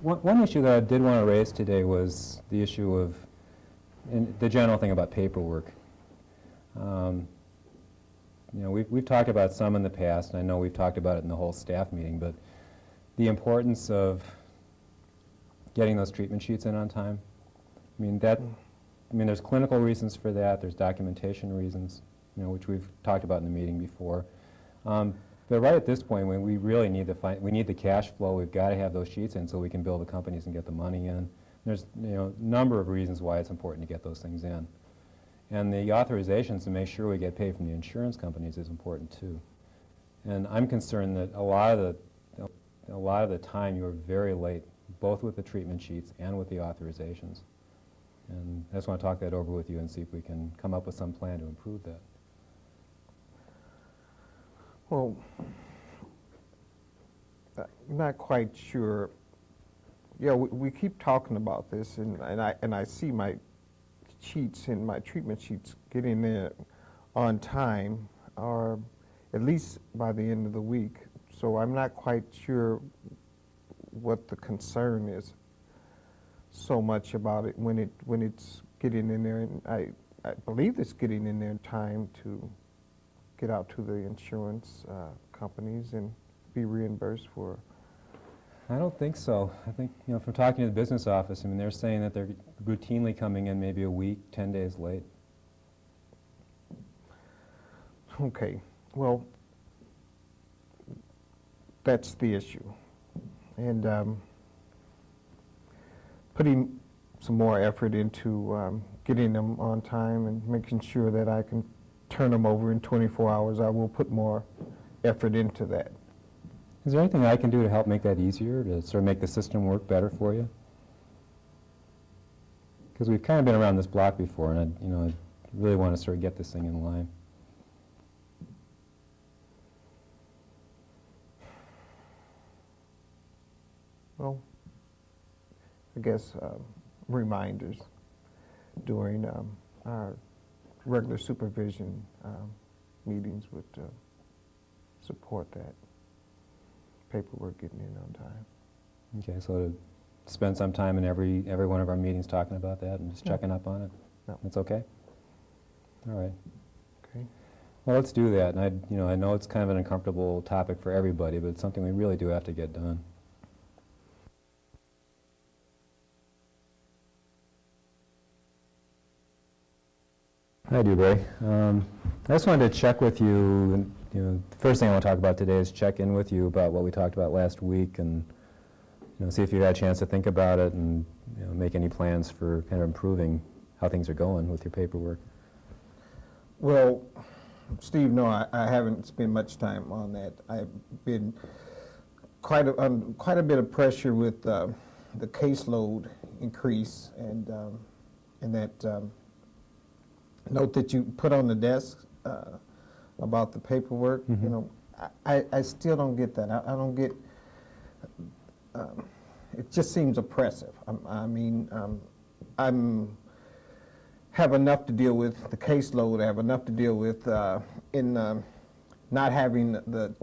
One issue that I did want to raise today was the issue of the general thing about paperwork. You know, we've talked about some in the past, and I know we've talked about it in the whole staff meeting, but the importance of getting those treatment sheets in on time. I mean, there's clinical reasons for that, there's documentation reasons, you know, which we've talked about in the meeting before. But right at this point, when we really need the cash flow, we've got to have those sheets in so we can build the companies and get the money in. There's, you know, a number of reasons why it's important to get those things in. And the authorizations to make sure we get paid from the insurance companies is important too. And I'm concerned that a lot of the time you're very late, both with the treatment sheets and with the authorizations. And I just want to talk that over with you and see if we can come up with some plan to improve that. Well, I'm not quite sure. Yeah, we keep talking about this, and I see my sheets and my treatment sheets getting there on time, or at least by the end of the week. So I'm not quite sure what the concern is so much about it when it's getting in there, and I believe it's getting in there in time to get out to the insurance companies and be reimbursed for. I don't think so. I think, you know, from talking to the business office, I mean, they're saying that they're routinely coming in maybe a week, 10 days late. Okay, well, that's the issue. And putting some more effort into getting them on time and making sure that I can turn them over in 24 hours, I will put more effort into that. Is there anything I can do to help make that easier, to sort of make the system work better for you? Because we've kind of been around this block before, and I really want to sort of get this thing in line. Well, I guess reminders during our regular supervision meetings would support that paperwork getting in on time. Okay, so to spend some time in every one of our meetings talking about that and just checking up on it? No. That's okay? All right. Okay. Well, let's do that. And I know it's kind of an uncomfortable topic for everybody, but it's something we really do have to get done. Hi, Dewberry. I just wanted to check with you. The first thing I want to talk about today is check in with you about what we talked about last week, and see if you had a chance to think about it and make any plans for kind of improving how things are going with your paperwork. Well, Steve, no, I haven't spent much time on that. I've been quite a bit of pressure with the caseload increase and that note that you put on the desk about the paperwork. Mm-hmm. I still don't get that. I don't get. It just seems oppressive. I'm have enough to deal with the caseload. I have enough to deal with in not having the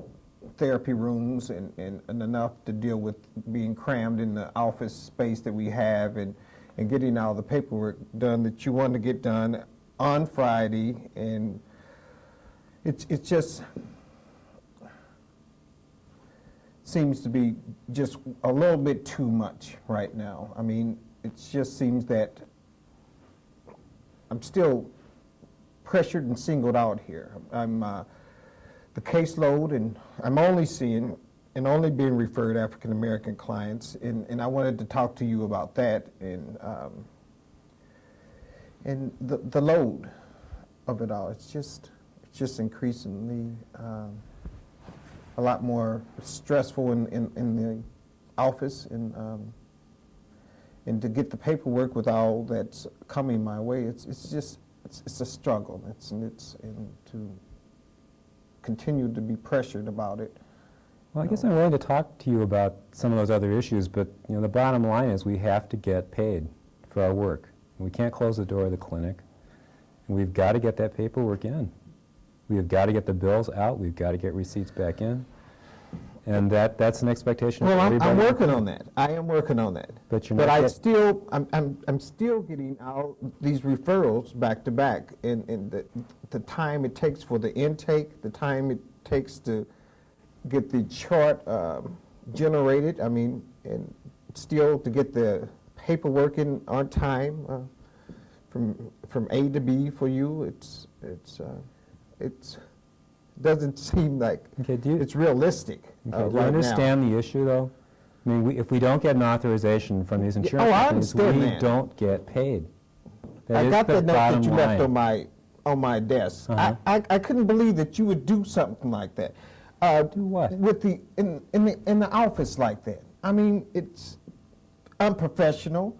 therapy rooms and enough to deal with being crammed in the office space that we have and getting all the paperwork done that you want to get done on Friday, and it's just seems to be just a little bit too much right now. I mean, it just seems that I'm still pressured and singled out here. I'm the caseload, and I'm only seeing and only being referred African American clients, and I wanted to talk to you about that and the load of it all. It's just increasingly a lot more stressful in the office, and to get the paperwork with all that's coming my way, it's a struggle. And to continue to be pressured about it. Well, I guess I'm willing to talk to you about some of those other issues, but the bottom line is we have to get paid for our work. We can't close the door of the clinic. And we've got to get that paperwork in. We've got to get the bills out. We've got to get receipts back in. And that's an expectation Well, for everybody. I'm working on that. I am working on that. But you're But not I yet- still, I'm still getting out these referrals back to back, and the time it takes for the intake, the time it takes to get the chart generated. I mean, and still to get the paperwork in on time from A to B for you. It's doesn't seem like Okay, do you- it's realistic. Okay, do you right now. understand the issue, though? I mean, if we don't get an authorization from these insurance I companies, understand we that. don't get paid. That I is got the the note that bottom you left line. on my desk. Uh-huh. I couldn't believe that you would do something like that. Do what? With in the office like that. I mean, it's unprofessional,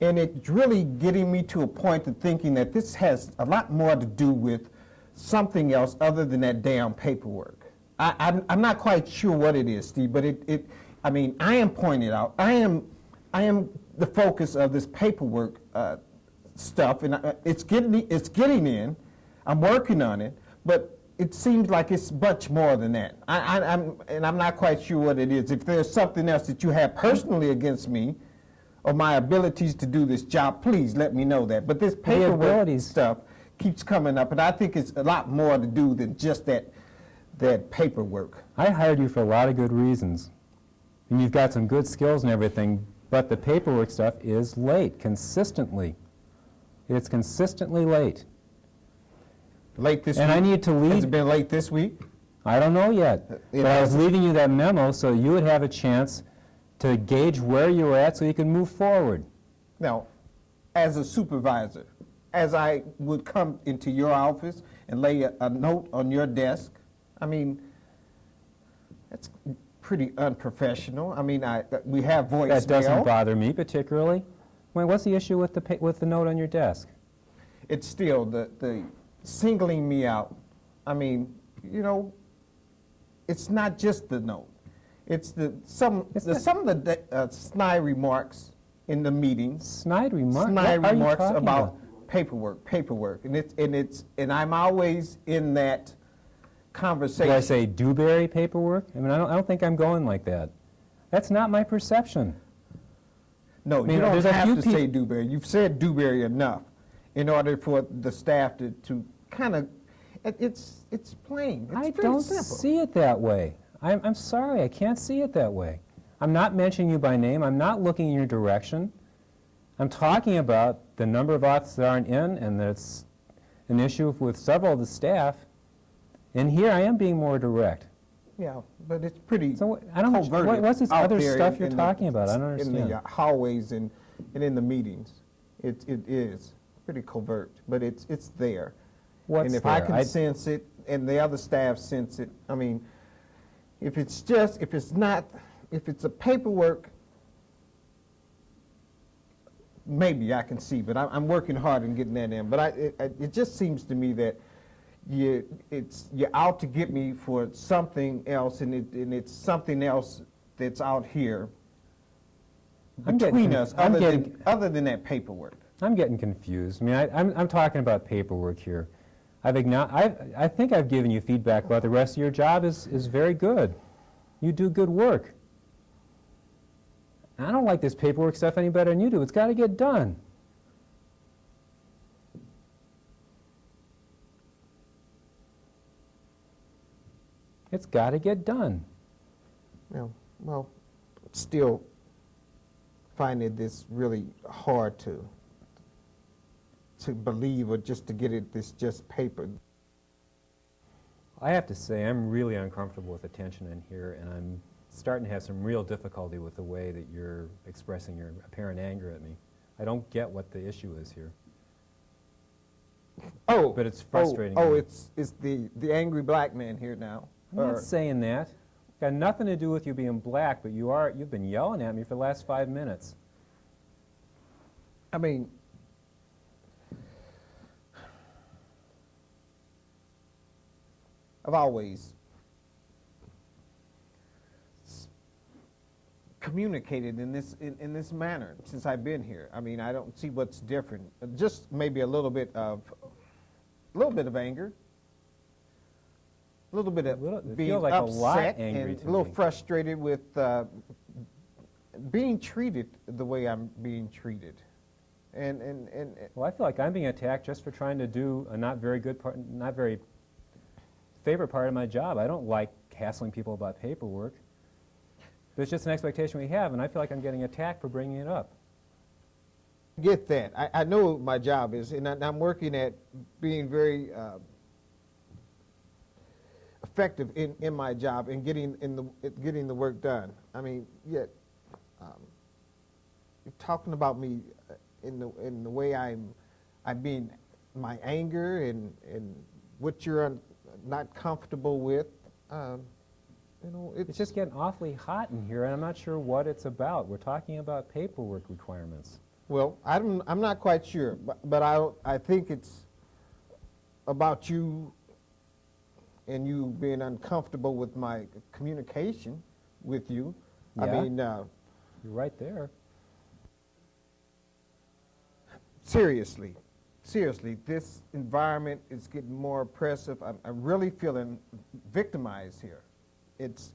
and it's really getting me to a point of thinking that this has a lot more to do with something else other than that damn paperwork. I'm not quite sure what it is, Steve, but I mean, I am pointing out. I am the focus of this paperwork stuff, and it's getting in. I'm working on it, but it seems like it's much more than that. I'm not quite sure what it is. If there's something else that you have personally against me or my abilities to do this job, please let me know that. But this paperwork abilities- stuff keeps coming up, and I think it's a lot more to do than just that paperwork. I hired you for a lot of good reasons. And you've got some good skills and everything, but the paperwork stuff is late, consistently. It's consistently late. Late this And week? I need to lead- Has it been late this week? I don't know yet. It But I was hasn't. leaving you that memo so you would have a chance to gauge where you were at so you can move forward. Now, as a supervisor, as I would come into your office and lay a note on your desk, I mean, that's pretty unprofessional. I mean, we have voicemail. That doesn't bother me particularly. Wait, what's the issue with the note on your desk? It's still the singling me out. I mean, you know, it's not just the note. It's some of the snide remarks in the meetings. Snide remarks? Snide What are you remarks talking about paperwork, and I'm always in that conversation. Do I say Dewberry paperwork? I mean, I don't think I'm going like that. That's not my perception. No, mean, you don't there's a have few to say Dewberry. You've said Dewberry enough in order for the staff to kind of, it's plain. It's I very don't simple. see it that way. I'm sorry, I can't see it that way. I'm not mentioning you by name. I'm not looking in your direction. I'm talking about the number of officers that aren't in, and that's an issue with several of the staff. And here I am being more direct. Yeah, but it's pretty So I don't know, coverted what's this out other there stuff you're in talking about? I don't In understand. the hallways and in the meetings. It is pretty covert, but it's there. What's and if there? I can sense it, and the other staff sense it, I mean, if it's a paperwork, maybe I can see, but I'm working hard in getting that in. But it just seems to me that you're out to get me for something else, and it's something else that's out here between us, other than that paperwork. I'm getting confused. I mean, I'm talking about paperwork here. I think I've given you feedback about the rest of your job is very good. You do good work. I don't like this paperwork stuff any better than you do. It's got to get done. It's got to get done. Yeah, well, still finding this really hard to believe, or just to get it this just paper. I have to say, I'm really uncomfortable with the tension in here, and I'm starting to have some real difficulty with the way that you're expressing your apparent anger at me. I don't get what the issue is here. Oh, But it's frustrating Oh, me. it's the angry black man here now. I'm not saying that. Got nothing to do with you being black, but you've been yelling at me for the last 5 minutes. I mean, I've always communicated in this manner since I've been here. I mean, I don't see what's different. Just maybe a little bit of anger, little bit of It being feels like a lot upset angry and to a little me. frustrated with being treated the way I'm being treated. And Well, I feel like I'm being attacked just for trying to do a not very good part, not very favorite part of my job. I don't like hassling people about paperwork. But it's just an expectation we have, and I feel like I'm getting attacked for bringing it up. get that. I know what my job is, and I'm working at being very effective in my job and getting the work done. I mean, yet you're talking about me in the way I'm being, my anger and what you're not comfortable with. You know, It's just getting awfully hot in here, and I'm not sure what it's about. We're talking about paperwork requirements. well, I'm not quite sure, but I think it's about you and you being uncomfortable with my communication with you. I Yeah. mean, You're right there. seriously, this environment is getting more oppressive. I'm really feeling victimized here. It's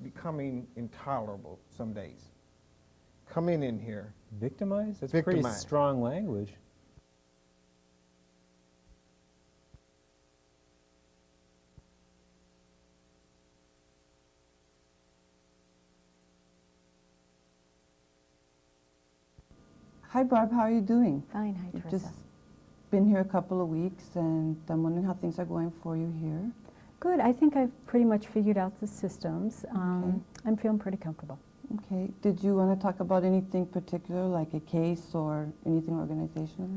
becoming intolerable some days. Coming in here. Victimized? That's pretty Victimized. strong language. Hi, Barb. How are you doing? Fine, hi, You've Teresa. just been here a couple of weeks, and I'm wondering how things are going for you here. Good. I think I've pretty much figured out the systems. Okay. I'm feeling pretty comfortable. Okay. Did you want to talk about anything particular, like a case or anything organizational?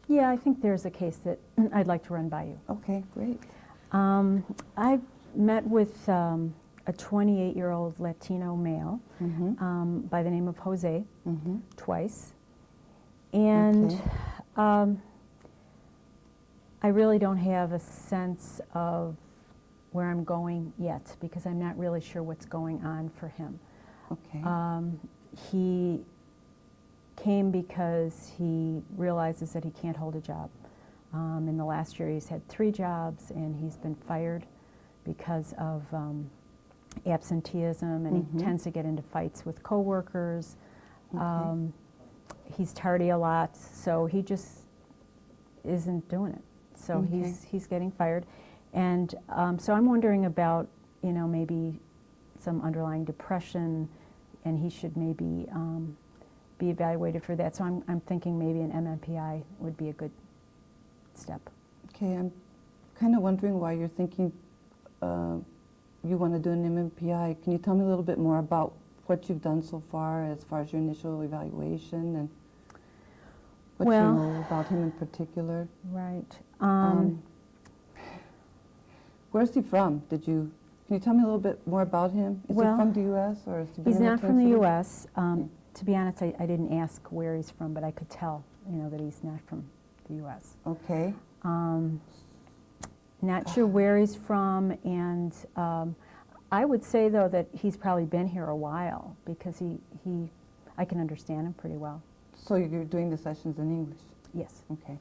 Yeah, I think there's a case that I'd like to run by you. Okay, great. I met with a 28-year-old Latino male Mm-hmm. by the name of Jose Mm-hmm. twice. And Okay. I really don't have a sense of where I'm going yet because I'm not really sure what's going on for him. Okay. He came because he realizes that he can't hold a job. In the last year, he's had 3 jobs, and he's been fired because of absenteeism, and Mhm. he tends to get into fights with coworkers. Okay. He's tardy a lot, so he just isn't doing it. So Okay. he's getting fired, and so I'm wondering about, you know, maybe some underlying depression, and he should maybe be evaluated for that. So I'm thinking maybe an MMPI would be a good step. Okay, I'm kind of wondering why you're thinking you want to do an MMPI. Can you tell me a little bit more about what you've done so far as your initial evaluation and what Well- you know about him in particular? Right. Where's he from? Can you tell me a little bit more about him? Is Well, he from the U.S. or has he been He's in the not Twin from the Cities? U.S. To be honest, I didn't ask where he's from, but I could tell, you know, that he's not from the U.S. Okay. Not sure where he's from, and I would say, though, that he's probably been here a while because I can understand him pretty well. So you're doing the sessions in English? Yes. Okay.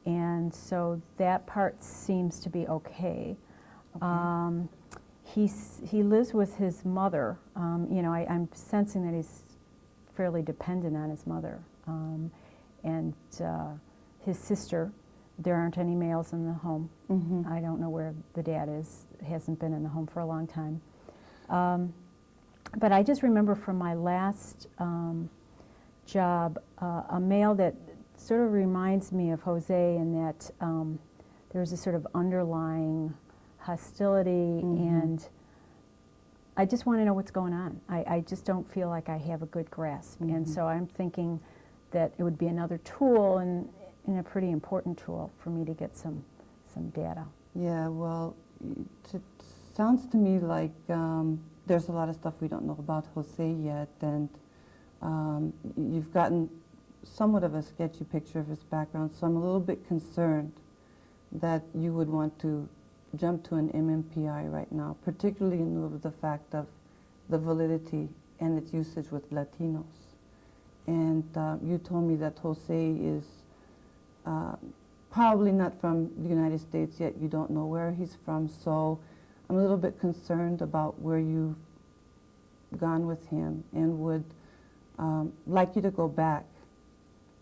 And so that part seems to be okay. Okay. He lives with his mother. You know, I'm sensing that he's fairly dependent on his mother. And his sister, there aren't any males in the home. Mm-hmm. I don't know where the dad is. Hasn't been in the home for a long time. But I just remember from my last job, a male that sort of reminds me of Jose in that there's a sort of underlying hostility, and I just want to know what's going on. I just don't feel like I have a good grasp. And so I'm thinking that it would be another tool and a pretty important tool for me to get some data. Yeah, well, it sounds to me like there's a lot of stuff we don't know about Jose yet, and you've gotten somewhat of a sketchy picture of his background, so I'm a little bit concerned that you would want to jump to an MMPI right now, particularly in lieu of the fact of the validity and its usage with Latinos. And you told me that Jose is probably not from the United States yet. You don't know where he's from, so I'm a little bit concerned about where you've gone with him, and would like you to go back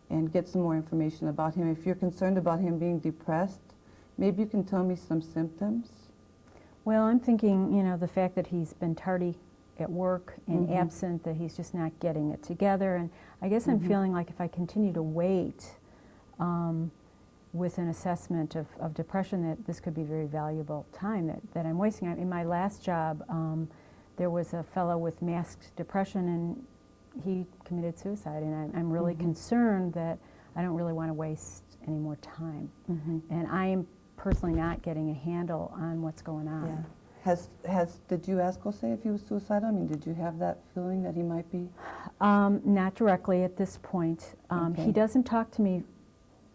and get some more information about him. If you're concerned about him being depressed, maybe you can tell me some symptoms. Well, I'm thinking, you know, the fact that he's been tardy at work and Mhm. absent, that he's just not getting it together. And I guess I'm Mhm. feeling like if I continue to wait with an assessment of depression, that this could be very valuable time that I'm wasting. In my last job, there was a fellow with masked depression, and he committed suicide. And I'm really Mhm. concerned that I don't really want to waste any more time. Mhm. And I am personally not getting a handle on what's going on. Yeah. Did you ask Jose if he was suicidal? I mean, did you have that feeling that he might be? Not directly at this point. Okay. He doesn't talk to me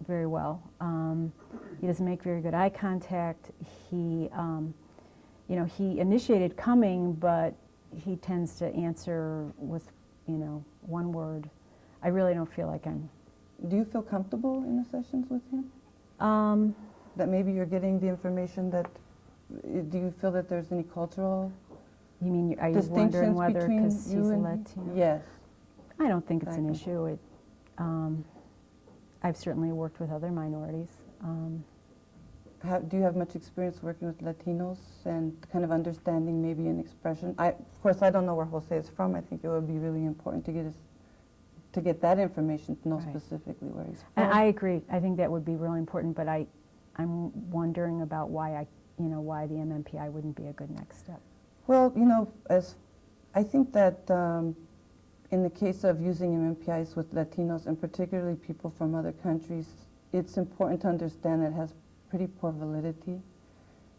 very well. He doesn't make very good eye contact. He, you know, he initiated coming, but he tends to answer with, you know, one word. I really don't feel like I'm. Do you feel comfortable in the sessions with him? That maybe you're getting the information that, do you feel that there's any cultural You mean, are you distinctions wondering whether between because he's you a and Latino? Yes. I don't think it's an Exactly. issue. I've certainly worked with other minorities. Do you have much experience working with Latinos and kind of understanding maybe an expression? Of course, I don't know where Jose is from. I think it would be really important to get that information, to know Right. specifically where he's from. And I agree. I think that would be really important, but I'm wondering about why why the MMPI wouldn't be a good next step. Well, you know, I think that in the case of using MMPIs with Latinos, and particularly people from other countries, it's important to understand that it has pretty poor validity.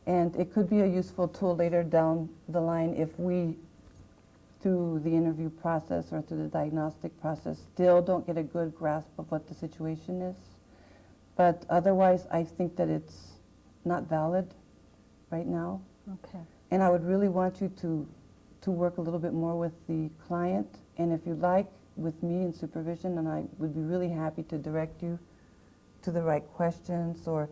And it could be a useful tool later down the line if we, through the interview process or through the diagnostic process, still don't get a good grasp of what the situation is. But otherwise, I think that it's not valid right now. Okay. And I would really want you to work a little bit more with the client, and if you like, with me in supervision, and I would be really happy to direct you to the right questions, or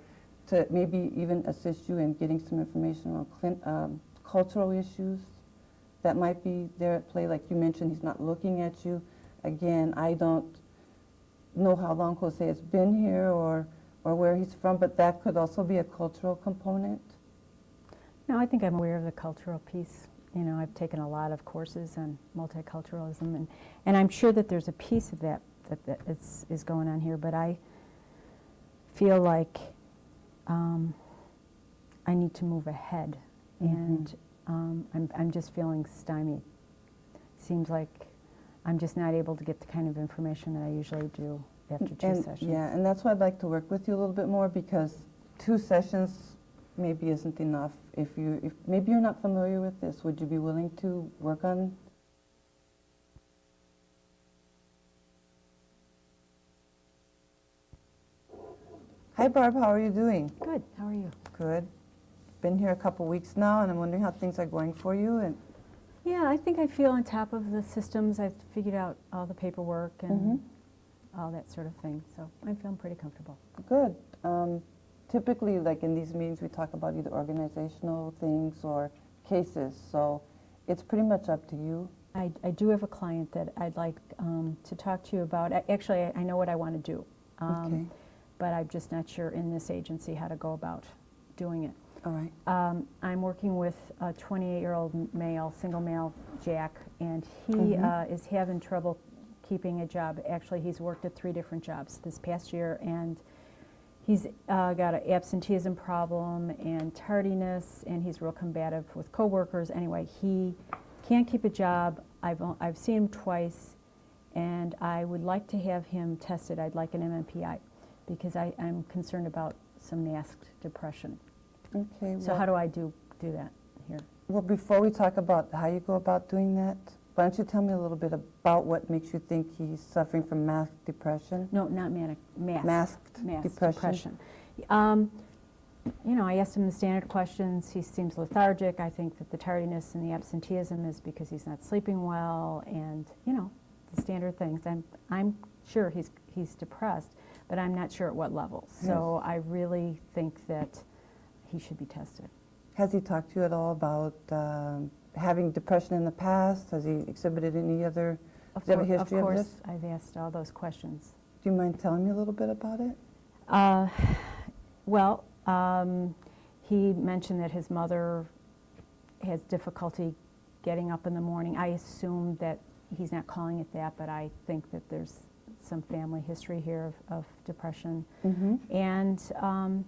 to maybe even assist you in getting some information on cultural issues that might be there at play. Like you mentioned, he's not looking at you. Again, I don't know how long Jose has been here or where he's from, but that could also be a cultural component. No, I think I'm aware of the cultural piece. You know, I've taken a lot of courses on multiculturalism, and I'm sure that there's a piece of that is going on here, but I feel like I need to move ahead, and I'm just feeling stymied. Seems like I'm just not able to get the kind of information that I usually do after two sessions. Yeah, and that's why I'd like to work with you a little bit more, because 2 sessions maybe isn't enough. If maybe you're not familiar with this, would you be willing to work on? Hi Barb, how are you doing? Good. How are you? Good. Been here a couple weeks now, and I'm wondering how things are going for you. And Yeah, I think I feel on top of the systems. I've figured out all the paperwork and all that sort of thing, so I'm feeling pretty comfortable. good. Typically, like in these meetings, we talk about either organizational things or cases, so it's pretty much up to you. I do have a client that I'd like to talk to you about. Actually, I know what I want to do, Okay. but I'm just not sure in this agency how to go about doing it. All right. I'm working with a 28-year-old male, single male, Jack, and he is having trouble keeping a job. Actually, he's worked at 3 different jobs this past year, and he's got an absenteeism problem and tardiness, and he's real combative with coworkers. Anyway, he can't keep a job. I've seen him twice, and I would like to have him tested. I'd like an MMPI, because I'm concerned about some masked depression. Okay. So how do I do that here? Well, before we talk about how you go about doing that, why don't you tell me a little bit about what makes you think he's suffering from masked depression? No, not manic, Masked depression. You know, I asked him the standard questions. He seems lethargic. I think that the tardiness and the absenteeism is because he's not sleeping well, and you know, the standard things. I'm sure, he's depressed, but I'm not sure at what level. So I really think that he should be tested. Has he talked to you at all about having depression in the past? Has he exhibited any other, does he have a history of this? Of course, I've asked all those questions. Do you mind telling me a little bit about it? Well, he mentioned that his mother has difficulty getting up in the morning. I assume that he's not calling it that, but I think that there's some family history here of depression. Mm-hmm. And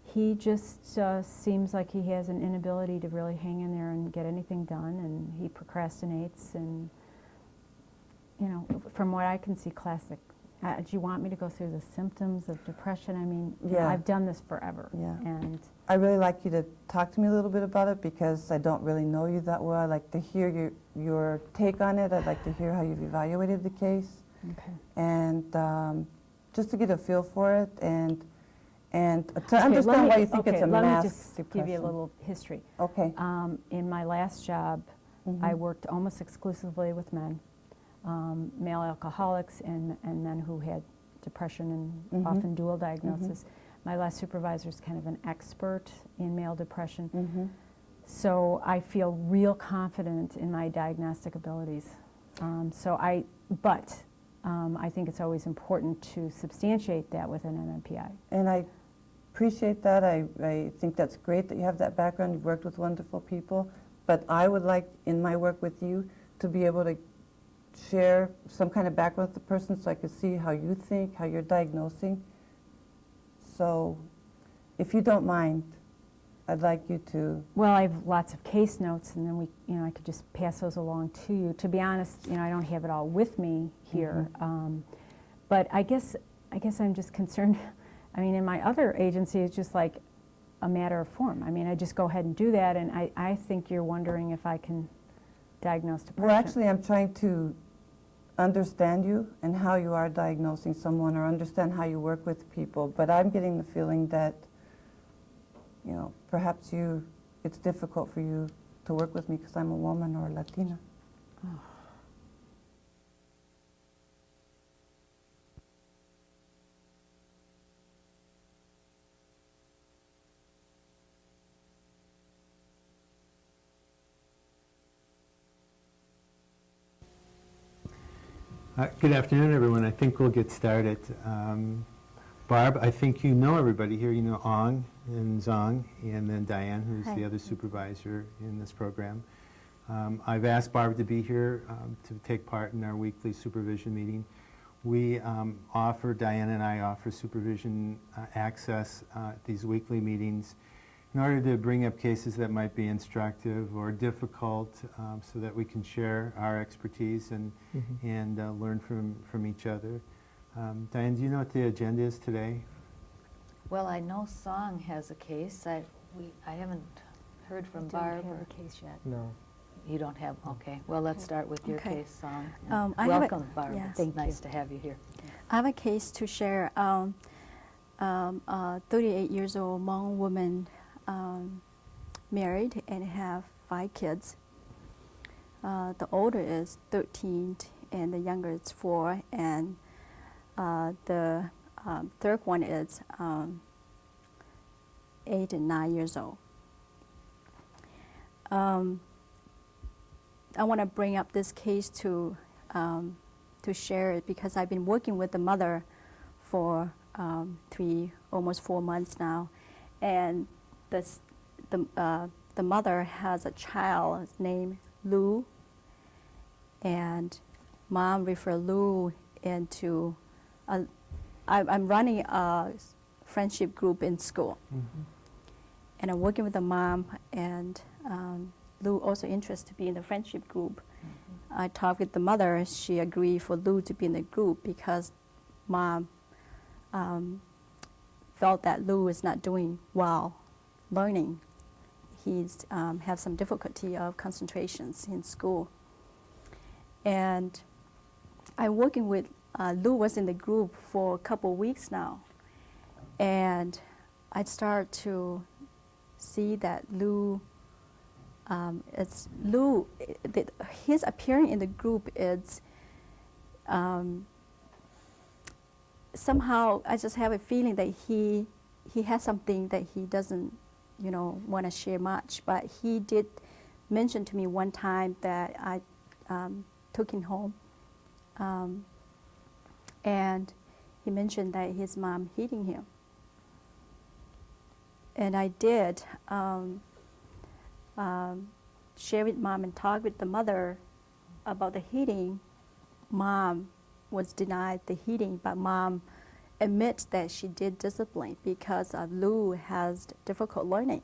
he just seems like he has an inability to really hang in there and get anything done, and he procrastinates, and, you know, from what I can see, classic. Do you want me to go through the symptoms of depression? I mean, Yeah. I've done this forever. Yeah. And I'd really like you to talk to me a little bit about it because I don't really know you that well. I'd like to hear your take on it. I'd like to hear how you've evaluated the case. okay. And just to get a feel for it and to Okay, understand why you think it's a let mass me just depression. give you a little history. Okay. In my last job, Mhm. I worked almost exclusively with men, male alcoholics and men who had depression and Mhm. often dual diagnosis. My last supervisor is kind of an expert in male depression. Mm-hmm. So I feel real confident in my diagnostic abilities. But I think it's always important to substantiate that with an NMPI. And I appreciate that. I think that's great that you have that background. You've worked with wonderful people. But I would like, in my work with you, to be able to share some kind of background with the person so I could see how you think, how you're diagnosing. So if you don't mind, I'd like you to. Well, I have lots of case notes, and then I could just pass those along to you. To be honest, I don't have it all with me here, but I guess I'm just concerned. I mean, in my other agency, it's just like a matter of form. I mean, I just go ahead and do that, and I think you're wondering if I can diagnose depression. Well, actually, I'm trying to understand you and how you are diagnosing someone or understand how you work with people, but I'm getting the feeling that perhaps it's difficult for you to work with me because I'm a woman or a Latina. Oh. Good afternoon, everyone. I think we'll get started. Barb, I think you know everybody here. You know Ong and Zong, and then Diane, who's Hi. the other supervisor in this program. I've asked Barb to be here to take part in our weekly supervision meeting. We offer, Diane and I offer supervision access at these weekly meetings in order to bring up cases that might be instructive or difficult so that we can share our expertise and learn from each other. Diane, do you know what the agenda is today? Well, I know Song has a case. I haven't heard from Barb. Have a case yet. No. You don't have, okay. Well, let's start with your Okay. case, Song. I have a- Welcome, Barb. yes. It's Thank nice to have you here. I have a case to share. 38 years old Hmong woman, married and have 5 kids. The older is 13 and the younger is 4, and the third one is 8 and 9 years old. I want to bring up this case to share it because I've been working with the mother for almost 4 months now, and the mother has a child named Lou, and mom referred Lou into I'm running a friendship group in school, and I'm working with the mom, and Lou also interested to be in the friendship group. I talked with the mother. She agreed for Lou to be in the group because mom felt that Lou is not doing well learning. He's have some difficulty of concentrations in school. And I'm working with Lou was in the group for a couple of weeks now, and I start to see that Lou. His appearing in the group is somehow I just have a feeling that he has something that he doesn't, want to share much. But he did mention to me one time that I took him home, and he mentioned that his mom hitting him. And I did share with mom and talk with the mother about the hitting. Mom was denied the hitting, but mom admits that she did discipline because Lou has difficult learning.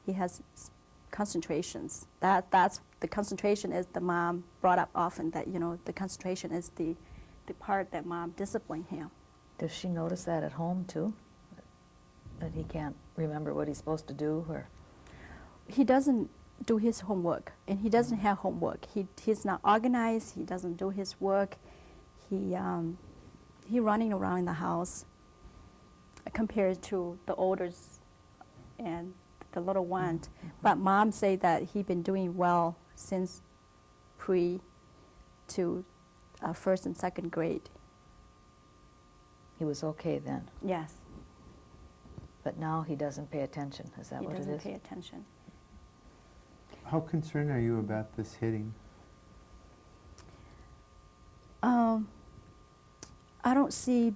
He has concentrations. That's the concentration is the mom brought up often, that the concentration is the part that mom disciplined him. Does she notice that at home too? That he can't remember what he's supposed to do, or? He doesn't do his homework, and he doesn't have homework. He's not organized. He doesn't do his work. He running around in the house compared to the oldest and the little one. But mom say that he been doing well since pre to first and second grade. He was okay then, Yes, but now he doesn't pay attention. Is that he what it doesn't is? pay attention. How concerned are you about this hitting? I don't see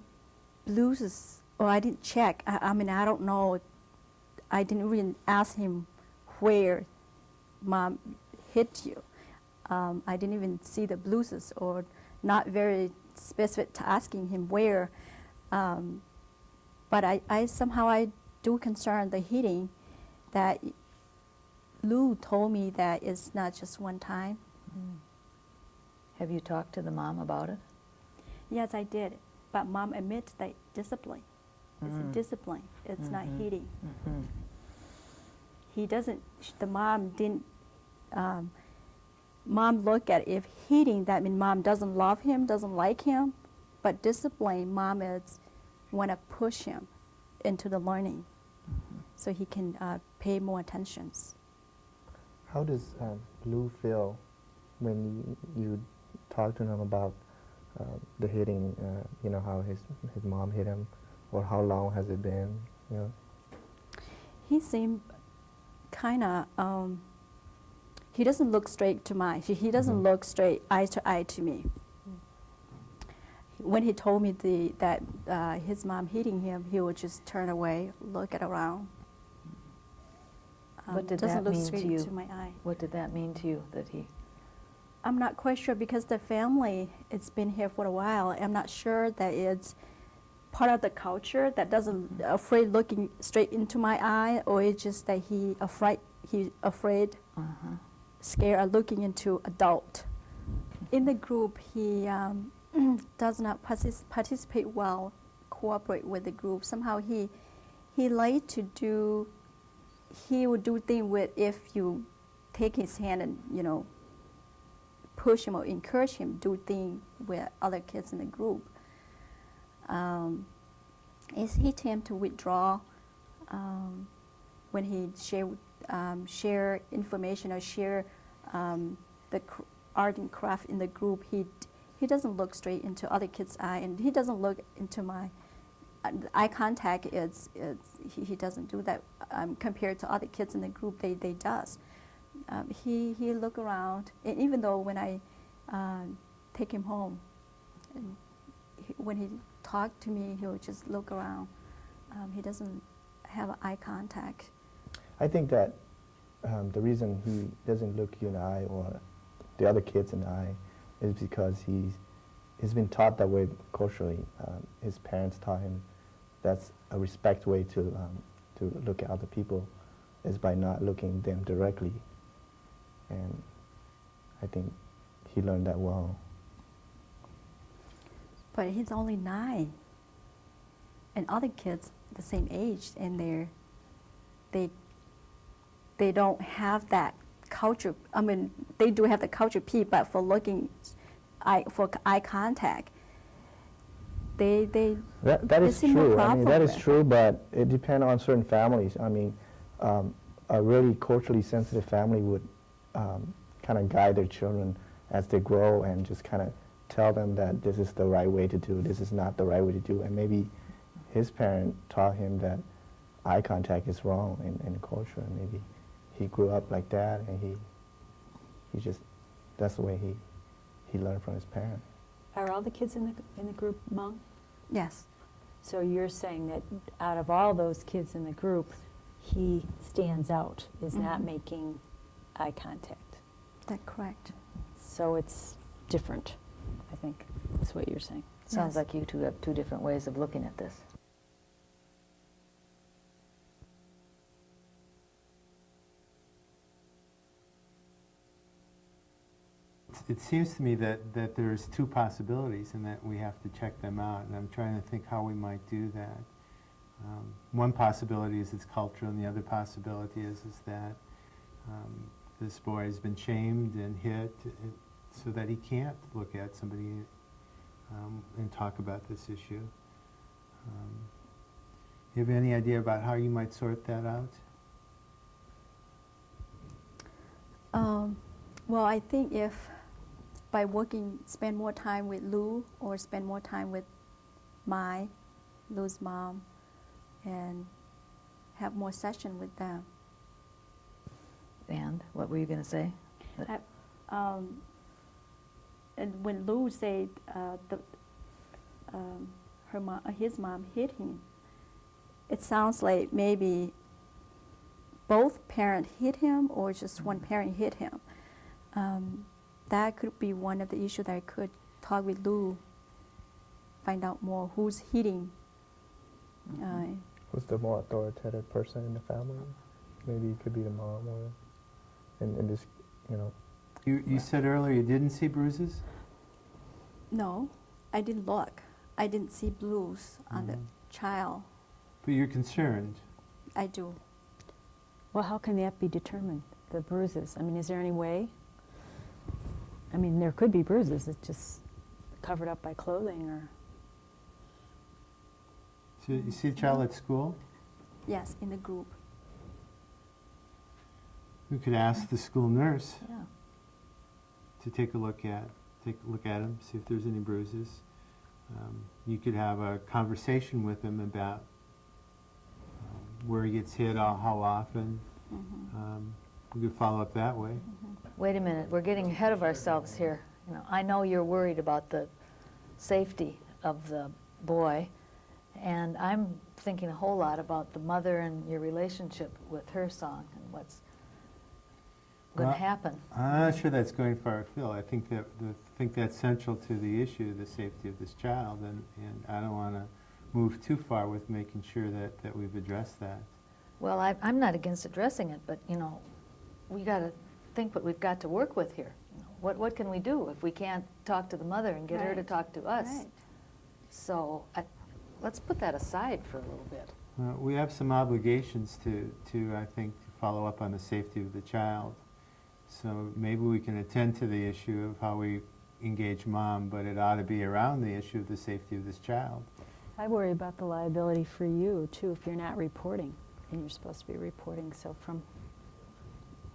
bruises, or I didn't check. I mean, I don't know. I didn't even ask him where mom hit you. I didn't even see the bruises, or not very specific to asking him where. But I somehow do concern the hitting, that Lou told me that it's not just one time. Have you talked to the mom about it? Yes, I did. But mom admits that discipline. It's a discipline. It's not hitting. He doesn't, the mom didn't, mom look at if hitting, that means mom doesn't love him, doesn't like him. But discipline, mom is want to push him into the learning so he can pay more attention. How does Lou feel when you talk to him about the hitting, how his mom hit him, or how long has it been, He seemed kind of, he doesn't look straight to mine. He doesn't look straight eye to eye to me. When he told me that his mom hitting him, he would just turn away, look at around. What did doesn't that look mean straight to you? into my eye. What did that mean to you, that he? I'm not quite sure, because the family, it's been here for a while. I'm not sure that it's part of the culture that doesn't afraid looking straight into my eye, or it's just that he afraid, scared of looking into adult. In the group, he does not participate well, cooperate with the group. Somehow he like to do. He would do things with, if you take his hand and push him or encourage him, do things with other kids in the group. He tend to withdraw when he share information or share the art and craft in the group. He doesn't look straight into other kids' eye, and he doesn't look into my eye contact. He doesn't do that compared to other kids in the group. They does. He look around, and even though when I take him home, and when he talk to me, he'll just look around. He doesn't have eye contact. I think that the reason he doesn't look you in the eye or the other kids in the eye is because he's been taught that way culturally. His parents taught him that's a respect way to look at other people, is by not looking them directly. And I think he learned that well. But he's only 9, and other kids the same age, and they don't have that culture. I mean, they do have the culture piece, but for looking, for eye contact, they That is see no true. I mean, problem that is with. true, but it depends on certain families. I mean, a really culturally sensitive family would kind of guide their children as they grow and just kind of tell them that this is the right way to do, this is not the right way to do, and maybe his parent taught him that eye contact is wrong in culture, and maybe he grew up like that, and he just, that's the way he learned from his parent. Are all the kids in the group Hmong? Yes, So you're saying that out of all those kids in the group, he stands out, is not Mhm. making eye contact. that's correct. So it's different, I think, is what you're saying. Sounds Yes. like you two have two different ways of looking at this. It seems to me that there's two possibilities and that we have to check them out, and I'm trying to think how we might do that. One possibility is it's cultural, and the other possibility is that this boy has been shamed and hit so that he can't look at somebody and talk about this issue. You have any idea about how you might sort that out? Well, I think if by spend more time with Lou or spend more time with Lou's mom, and have more session with them. And what were you going to say? And when Lou said his mom hit him, it sounds like maybe both parents hit him or just one parent hit him. That could be one of the issues that I could talk with Lou, find out more who's hitting. Who's the more authoritative person in the family? Maybe it could be the mom, or in this, you know. You said earlier you didn't see bruises? No, I didn't look. I didn't see blues on the child. But you're concerned. I do. Well, how can that be determined, the bruises? I mean, is there any way? I mean, there could be bruises, it's just covered up by clothing or... So you see a child at school? Yes, in the group. We could ask the school nurse Yeah. to take a look at him, see if there's any bruises. You could have a conversation with him about where he gets hit, how often. We could follow up that way. Wait a minute, we're getting ahead of ourselves here. You know, I know you're worried about the safety of the boy, and I'm thinking a whole lot about the mother and your relationship with her song and what's going Well, to happen. I'm not sure that's going far afield. I think that's central to the issue, the safety of this child, and I don't want to move too far with making sure that we've addressed that. Well, I'm not against addressing it, but, you know, we got to think what we've got to work with here. You know, what can we do if we can't talk to the mother and get her to Right. talk to us? Right. So let's put that aside for a little bit. We have some obligations to I think, to follow up on the safety of the child. So maybe we can attend to the issue of how we engage mom, but it ought to be around the issue of the safety of this child. I worry about the liability for you, too, if you're not reporting, and you're supposed to be reporting, so from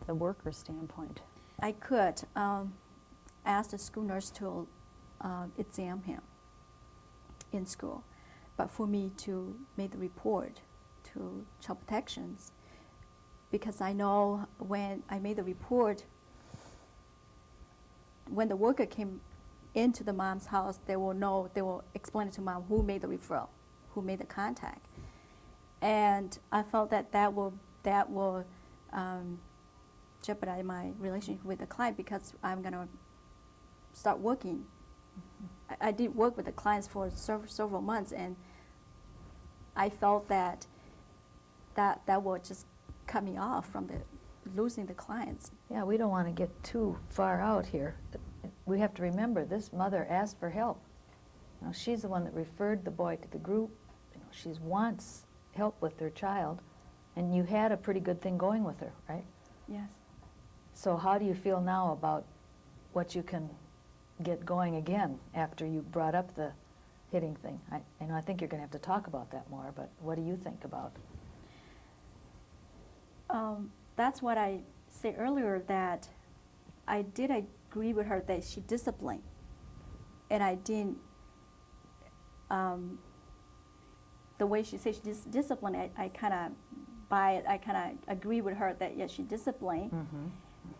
the worker standpoint. I could ask the school nurse to examine him in school, but for me to make the report to child protections, because I know when I made the report, when the worker came into the mom's house, they will explain to mom who made the referral, who made the contact. And I felt that will jeopardize my relationship with the client, because I'm going to start working. I did work with the clients for several months, and I felt that would just cut me off from losing the clients. Yeah, we don't want to get too far out here. We have to remember, this mother asked for help. Now, she's the one that referred the boy to the group. You know, she wants help with their child, and you had a pretty good thing going with her, right? Yes. So how do you feel now about what you can get going again after you brought up the hitting thing? I think you're going to have to talk about that more, but what do you think about? That's what I said earlier, that I did agree with her that she disciplined and I didn't, the way she said she's disciplined, I kind of buy it. I kind of agree with her that, yes, she's disciplined.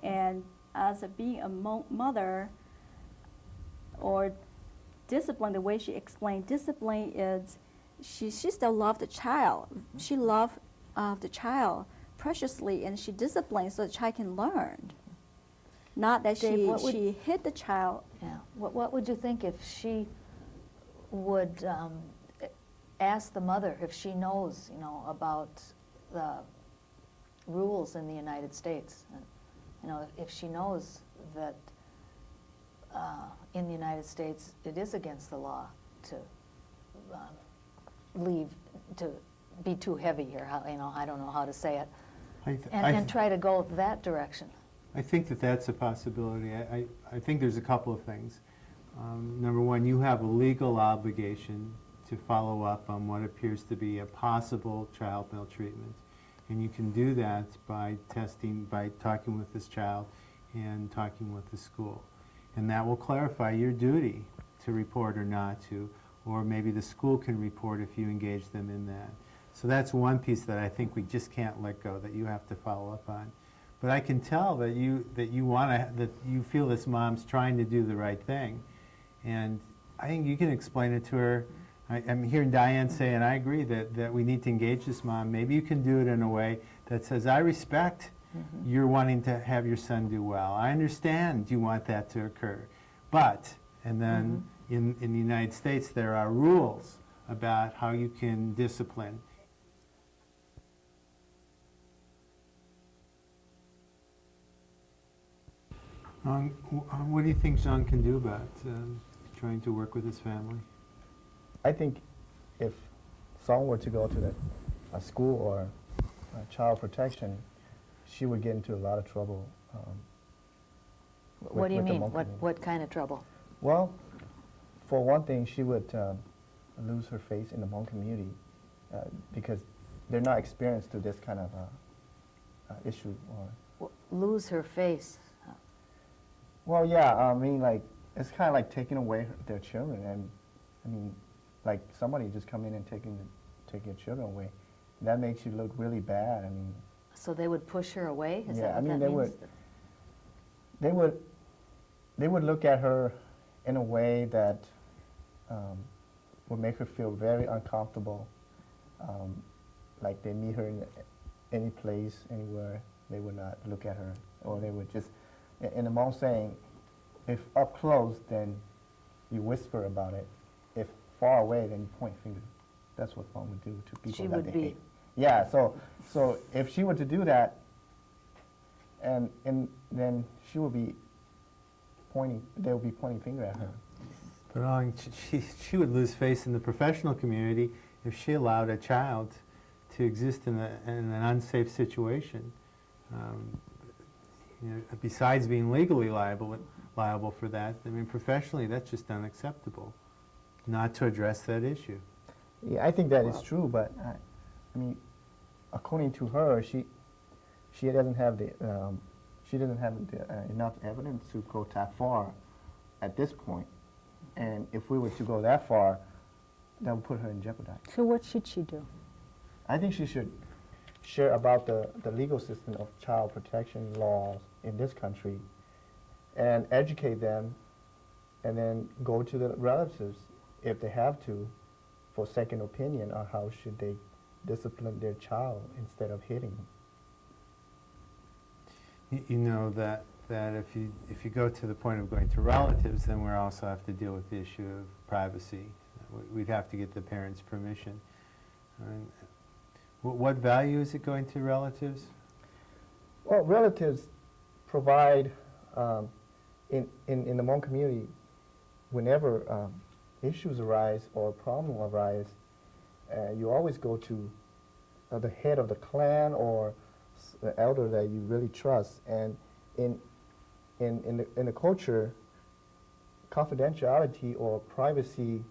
And as being a mother, or discipline, the way she explained discipline is she still loves the child. She loves the child preciously, and she disciplines so the child can learn. Not that Dave, she hit the child. Yeah. What would you think if she would ask the mother if she knows, you know, about the rules in the United States? And, you know, if she knows that in the United States it is against the law to leave, to be too heavy, or how, you know, I don't know how to say it, and try to go that direction. I think that that's a possibility. I think there's a couple of things. Number one, you have a legal obligation to follow up on what appears to be a possible child maltreatment. And you can do that by talking with this child and talking with the school. And that will clarify your duty to report or not to, or maybe the school can report if you engage them in that. So that's one piece that I think we just can't let go, that you have to follow up on. But I can tell that you feel this mom's trying to do the right thing. And I think you can explain it to her. I'm hearing Diane say, and I agree, that we need to engage this mom. Maybe you can do it in a way that says, I respect you're wanting to have your son do well. I understand you want that to occur. But, and then in the United States, there are rules about how you can discipline. What do you think Jean can do about trying to work with his family? I think if someone were to go to a school or child protection, she would get into a lot of trouble. What do you mean? What kind of trouble? Well, for one thing, she would lose her face in the Hmong community because they're not experienced to this kind of issue. Lose her face? Well, yeah, I mean, like, it's kind of like taking away their children, and I mean, like somebody just come in and take your children away. That makes you look really bad. I mean. So they would push her away? Is yeah, that what I mean, that means? They would look at her in a way that would make her feel very uncomfortable. Like they meet her in any place, anywhere, they would not look at her, or they would just, in the Hmong saying, if up close, then you whisper about it. If far away, then you point finger. That's what Hmong would do to people She that would they be. hate. Yeah, so if she were to do that, and then she would be pointing, they would be pointing finger at her. But she would lose face in the professional community if she allowed a child to exist in an unsafe situation. You know, besides being legally liable for that, I mean, professionally, that's just unacceptable, not to address that issue. Yeah, I think that is true, but I mean, according to her, she doesn't have enough evidence to go that far at this point. And if we were to go that far, that would put her in jeopardy. So what should she do? I think she should share about the legal system of child protection laws in this country and educate them, and then go to the relatives if they have to for second opinion on how should they discipline their child instead of hitting them. You know that if you go to the point of going to relatives, then we also have to deal with the issue of privacy. We'd have to get the parents' permission. What value is it going to relatives? Well, relatives provide, in the Hmong community, whenever issues arise or a problem arise, you always go to the head of the clan or the elder that you really trust. And in the culture, confidentiality or privacy,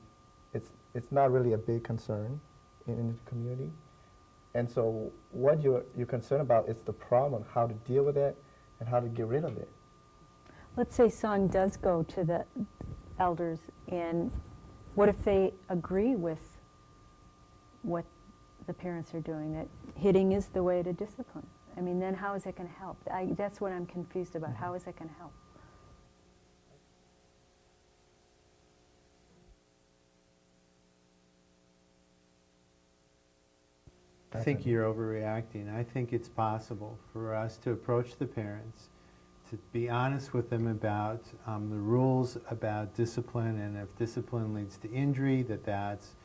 it's not really a big concern in the community. And so what you're concerned about is the problem, how to deal with it and how to get rid of it. Let's say Song does go to elders, and what if they agree with what the parents are doing, that hitting is the way to discipline? I mean, then how is it going to help? That's what I'm confused about. How is it going to help? I think you're overreacting. I think it's possible for us to approach the parents, to be honest with them about the rules about discipline, and if discipline leads to injury, that's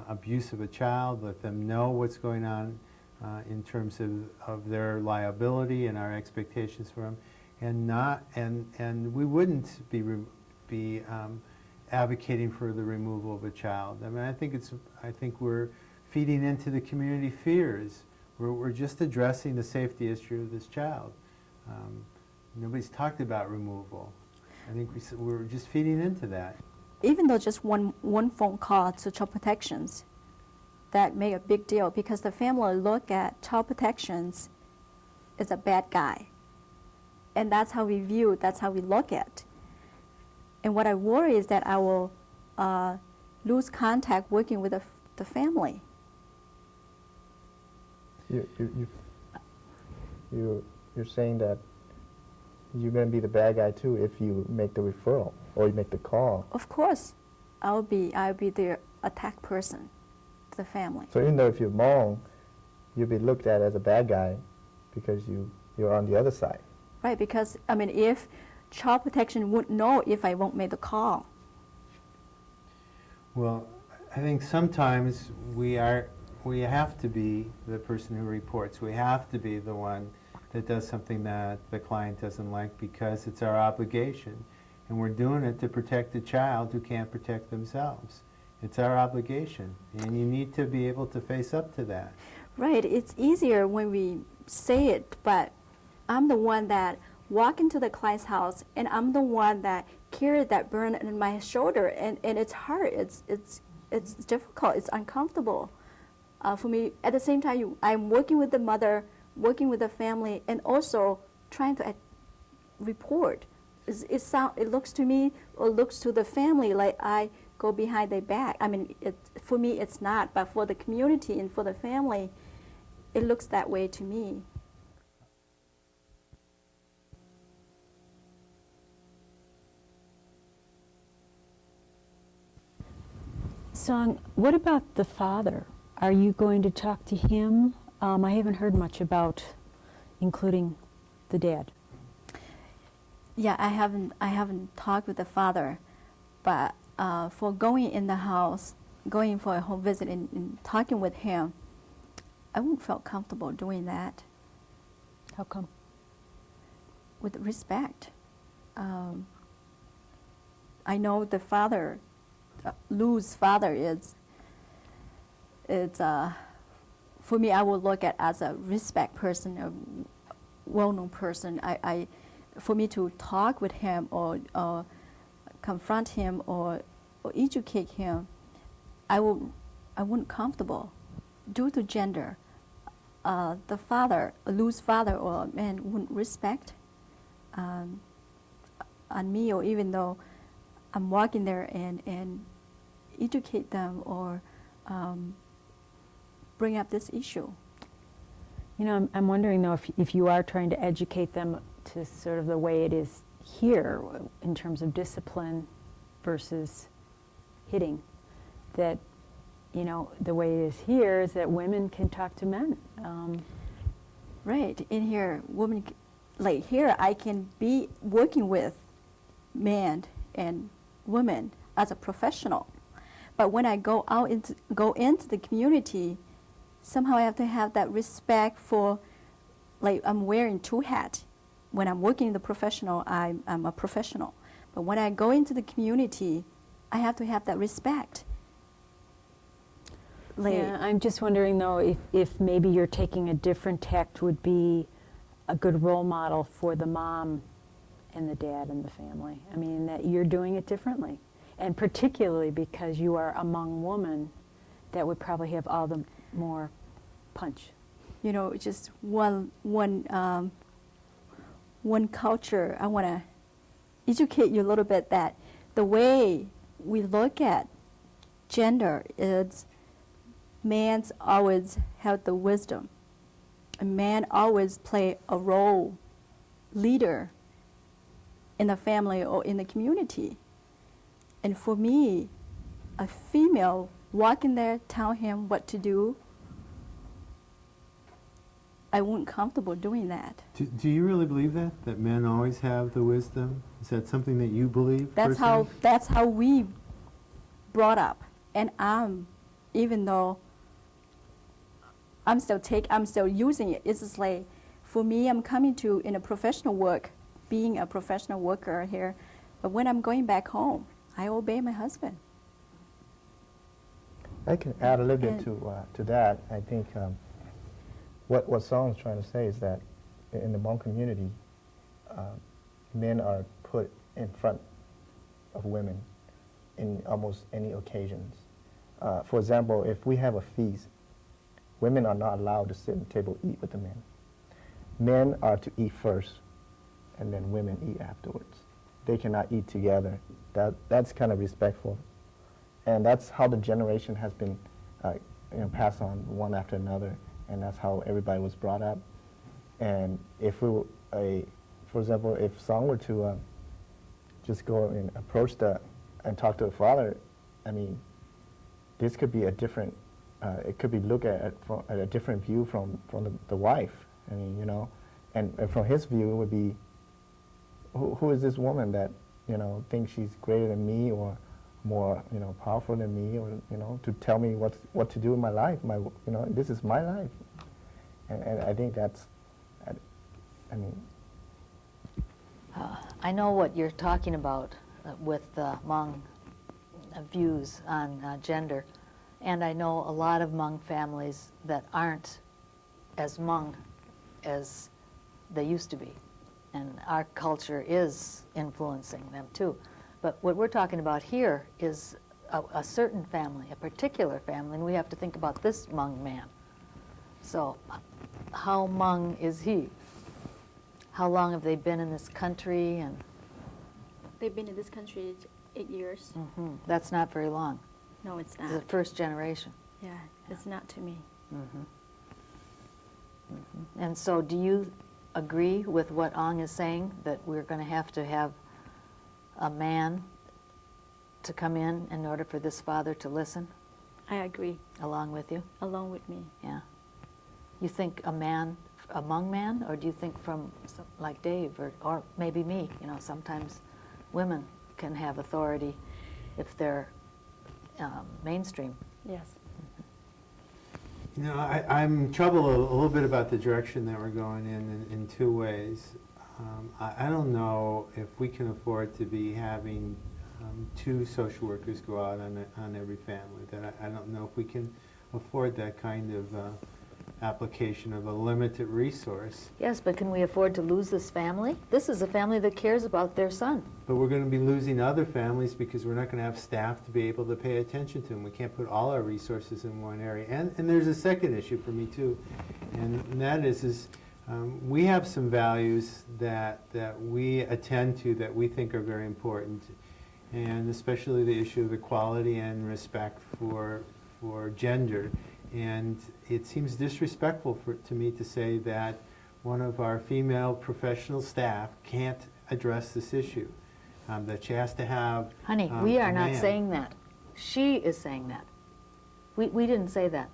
abuse of a child. Let them know what's going on in terms of their liability and our expectations for them, and we wouldn't be advocating for the removal of a child. I mean, I think we're feeding into the community fears. We're just addressing the safety issue of this child. Nobody's talked about removal. I think we're just feeding into that. Even though just one phone call to child protections, that make a big deal, because the family look at child protections as a bad guy. And that's how we view, that's how we look at. And what I worry is that I will lose contact working with the family. You're saying that you're going to be the bad guy too if you make the referral or you make the call. Of course, I'll be the attack person to the family. So even though if you're wrong, you'll be looked at as a bad guy because you're on the other side. Right, because, I mean, if child protection wouldn't know if I won't make the call. Well, I think sometimes we have to be the person who reports. We have to be the one that does something that the client doesn't like because it's our obligation. And we're doing it to protect a child who can't protect themselves. It's our obligation, and you need to be able to face up to that. Right, it's easier when we say it, but I'm the one that walk into the client's house, and I'm the one that carried that burn on my shoulder, and it's hard, it's difficult, it's uncomfortable for me. At the same time, I'm working with the mother, working with the family, and also trying to report. It looks to me, or looks to the family, like I go behind their back. I mean, for me it's not, but for the community and for the family, it looks that way to me. Song, what about the father? Are you going to talk to him? I haven't heard much about including the dad. Yeah, I haven't talked with the father, but for going in the house, going for a home visit and talking with him, I wouldn't feel comfortable doing that. How come? With respect. I know the father, Lou's father for me, I would look at as a respect person, a well-known person. For me to talk with him or confront him or educate him, I wouldn't comfortable due to gender. The father, Lou's father or man, wouldn't respect on me, or even though I'm walking there and educate them or bring up this issue. You know, I'm wondering though if you are trying to educate them to sort of the way it is here in terms of discipline versus hitting, that, you know, the way it is here is that women can talk to men. Right, in here, women, like here, I can be working with men and women as a professional. But when I go into the community, somehow I have to have that respect for, like I'm wearing two hats. When I'm working in the professional, I'm a professional. But when I go into the community, I have to have that respect. Like, Yeah, I'm just wondering though if maybe you're taking a different tact would be a good role model for the mom and the dad and the family. I mean, that you're doing it differently. And particularly because you are among women, that would probably have all the more punch. you know, just one culture. I want to educate you a little bit that the way we look at gender is man's always have the wisdom. A man always play a role, leader in the family or in the community. And for me, a female walking there, tell him what to do, I wasn't comfortable doing that. Do you really believe that? That men always have the wisdom? Is that something that you believe That's how personally? that's how we brought up. And even though I'm still using it. It's just like, for me, I'm coming to in a professional work, being a professional worker here. But when I'm going back home, I obey my husband. I can add a little bit And- to that. I think what Song is trying to say is that in the Hmong community, men are put in front of women in almost any occasions. For example, if we have a feast, women are not allowed to sit at the table eat with the men. Men are to eat first, and then women eat afterwards. They cannot eat together. That's kind of respectful. And that's how the generation has been passed on one after another, and that's how everybody was brought up. And if we were for example, if Song were to just go and approach and talk to the father, I mean, this could be a different, it could be looked at a different view from the wife. I mean, you know, and from his view, it would be, who is this woman that, you know, thinks she's greater than me or more, you know, powerful than me, or, you know, to tell me what to do in my life. You know, this is my life. And I think that's, I mean. I know what you're talking about with Hmong views on gender, and I know a lot of Hmong families that aren't as Hmong as they used to be, and our culture is influencing them too. But what we're talking about here is a certain family, a particular family, and we have to think about this Hmong man. So how Hmong is he? How long have they been in this country? And They've been in this country 8 years. that's not very long. No, it's The not. first generation. Yeah, it's not to me. And so do you agree with what Ong is saying, that we're going to have a man to come in order for this father to listen I agree, along with you? along with me. Yeah. You think a man, a Hmong man, or do you think from like Dave or maybe me? You know, sometimes women can have authority if they're mainstream. Yes. You know, I'm troubled a little bit about the direction that we're going in two ways. I don't know if we can afford to be having two social workers go out on every family. That I don't know if we can afford that kind of application of a limited resource. Yes, but can we afford to lose this family? This is a family that cares about their son. But we're going to be losing other families because we're not going to have staff to be able to pay attention to them. We can't put all our resources in one area. And there's a second issue for me too, and that is we have some values that we attend to that we think are very important, and especially the issue of equality and respect for gender. And it seems disrespectful to me to say that one of our female professional staff can't address this issue, that she has to have Honey, we are a not man. saying that. She is saying that. We didn't say that.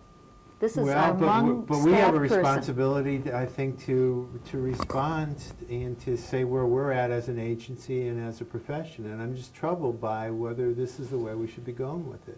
This is Well, our Hmong but we have a staff person. responsibility, I think, to respond and to say where we're at as an agency and as a profession. And I'm just troubled by whether this is the way we should be going with it.